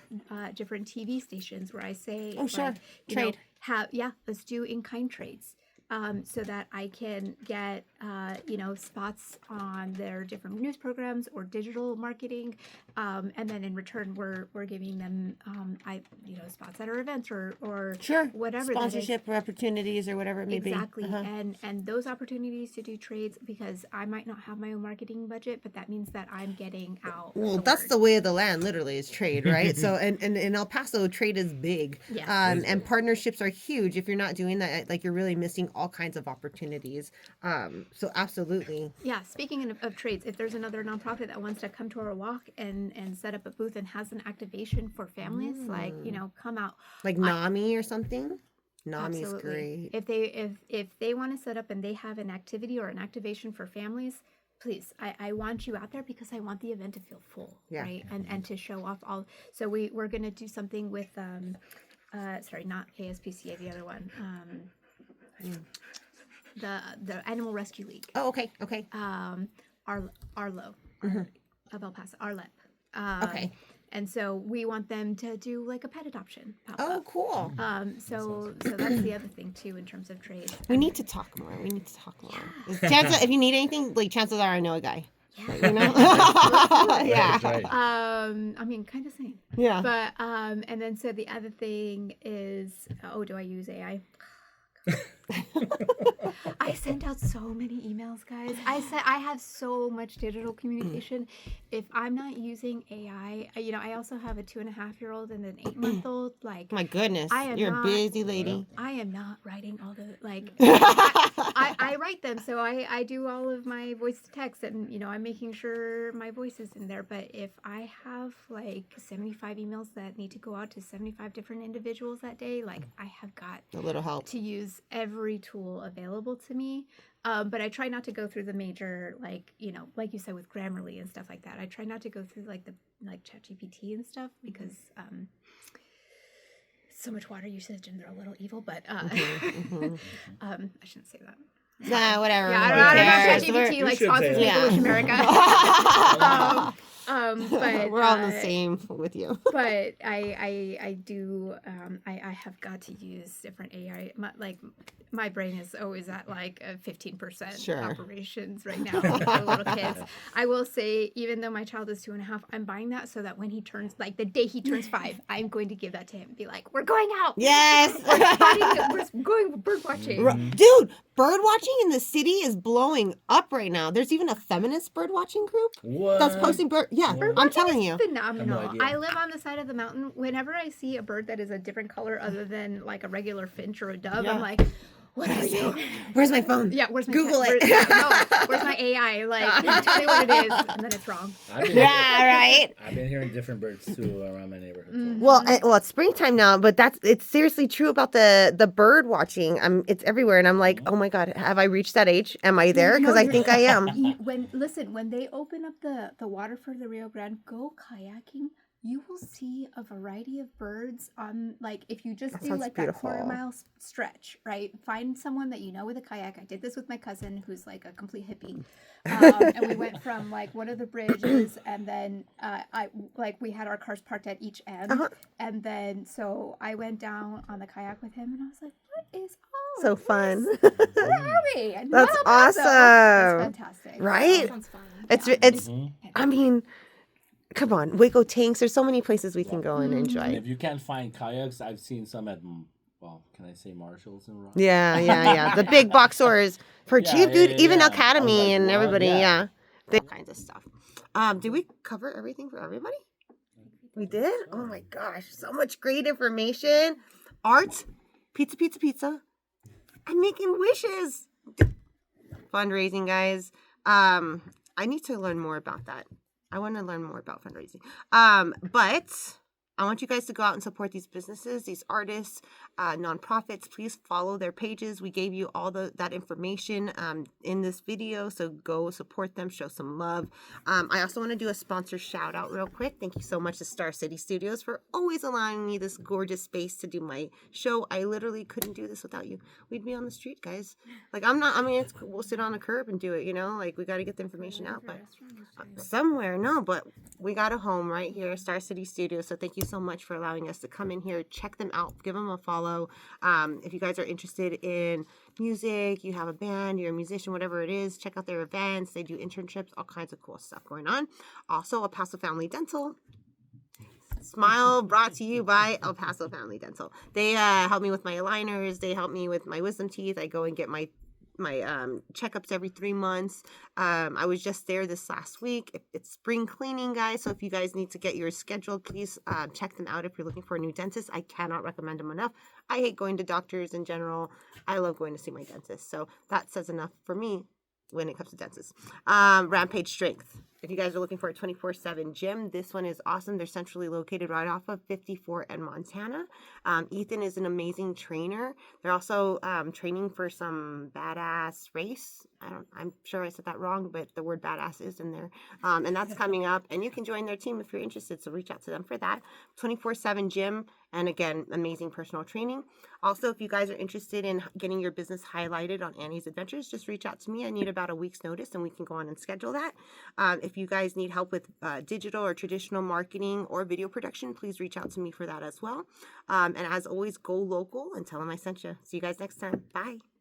different TV stations where I say, Oh, sure. like, Trade. let's do in-kind trades. So that I can get, spots on their different news programs or digital marketing. And then in return, we're giving them, spots at our events or Sure. whatever Sponsorship opportunities or whatever it may exactly. be. Uh-huh. And those opportunities to do trades, because I might not have my own marketing budget, but that means that I'm getting out. Well, that's the way of the land, literally, is trade, right? So, and in El Paso, trade is big. Yes. And partnerships are huge. If you're not doing that, like, you're really missing all kinds of opportunities. So absolutely. Yeah. Speaking of trades, if there's another nonprofit that wants to come to our walk and set up a booth and has an activation for families, come out. Like NAMI or something? NAMI is Absolutely. great. If they want to set up and they have an activity or an activation for families, please, I want you out there because I want the event to feel full, right? And to show off all. So we're going to do something with, not ASPCA, the other one. The Animal Rescue League. Oh, okay. Arlo of El Paso, Arlep. Okay. And so we want them to do like a pet adoption pop-up. Oh, cool. So that's the other thing too in terms of trade. We need to talk more. Chances, if you need anything, like, chances are I know a guy. Yeah. You know? Yeah. Right. Kind of same. Yeah. But and then so the other thing is, do I use AI? I send out so many emails, guys. I have so much digital communication. If I'm not using AI, I also have a 2.5-year-old and an 8-month-old. Like, My goodness. You're a busy lady. I am not writing all the I write them, so I do all of my voice to text, and I'm making sure my voice is in there. But if I have like 75 emails that need to go out to 75 different individuals that day, like, I have got A little help. to use every tool available to me. But I try not to go through the major, like you said with Grammarly and stuff like that. I try not to go through like ChatGPT and stuff because so much water usage and they're a little evil. But I shouldn't say that. Nah, whatever. Yeah, I don't know if ChatGPT like sponsors English America. But we're all the same with you. But I do I have got to use different AI. My brain is always at like a 15% operations right now with the little kids. I will say, even though my child is 2.5, I'm buying that so that when he turns, like the day he turns 5, I'm going to give that to him and be like, we're going out. Yes. We're going bird watching. Dude, bird watching in the city is blowing up right now. There's even a feminist bird watching group that's posting bird. Yeah, bird I'm telling you. Phenomenal. I live on the side of the mountain. Whenever I see a bird that is a different color other than like a regular finch or a dove, I'm like, what are you? Where's my phone? Yeah, where's my Google it? Where's my AI? Like, tell me what it is, and then it's wrong. Right. I've been hearing different birds too around my neighborhood. Well, it's springtime now, but it's seriously true about the bird watching. It's everywhere, and I'm like, oh my god, have I reached that age? Am I there? Because I think I am. When they open up the water for the Rio Grande, go kayaking. You will see a variety of birds on, like, if you just do like that quarter-mile stretch, right? Find someone that you know with a kayak. I did this with my cousin, who's like a complete hippie, and we went from like one of the bridges, and then we had our cars parked at each end, and then so I went down on the kayak with him, and I was like, "What is all so this? fun? Where are we?" And That's awesome. That's fantastic, right? That sounds fun. It's. I mean. Come on, Waco Tanks. There's so many places we can go and enjoy. And if you can't find kayaks, I've seen some at, can I say Marshalls and Rock? Yeah. The big box stores for cheap, dude. Even Academy and everybody, All kinds of stuff. Did we cover everything for everybody? We did? Oh my gosh, so much great information. Art, pizza, and making wishes. Fundraising, guys. I need to learn more about that. I want to learn more about fundraising. But I want you guys to go out and support these businesses, these artists, nonprofits. Please follow their pages. We gave you all that information in this video, so go support them, show some love. I also want to do a sponsor shout out real quick. Thank you so much to Star City Studios for always allowing me this gorgeous space to do my show. I literally couldn't do this without you. We'd be on the street, guys. Like, we'll sit on a curb and do it, like we got to get the information out, but somewhere, no, but we got a home right here, Star City Studios. So thank you you so much for allowing us to come in here. Check them out. Give them a follow. If you guys are interested in music, you have a band, you're a musician, whatever it is, check out their events. They do internships, all kinds of cool stuff going on. Also, El Paso Family Dental. Smile brought to you by El Paso Family Dental. They help me with my aligners. They help me with my wisdom teeth. I go and get my checkups every 3 months. I was just there this last week. It's spring cleaning, guys. So if you guys need to get yours scheduled, please check them out if you're looking for a new dentist. I cannot recommend them enough. I hate going to doctors in general. I love going to see my dentist. So that says enough for me when it comes to dentists. Rampage Strength. If you guys are looking for a 24/7 gym, this one is awesome. They're centrally located right off of 54 in Montana. Ethan is an amazing trainer. They're also training for some badass race. I'm sure I said that wrong, but the word badass is in there. And that's coming up. And you can join their team if you're interested. So reach out to them for that. 24/7 gym. And again, amazing personal training. Also, if you guys are interested in getting your business highlighted on Annie's Adventures, just reach out to me. I need about a week's notice and we can go on and schedule that. If you guys need help with digital or traditional marketing or video production, please reach out to me for that as well. And as always, go local and tell them I sent you. See you guys next time. Bye.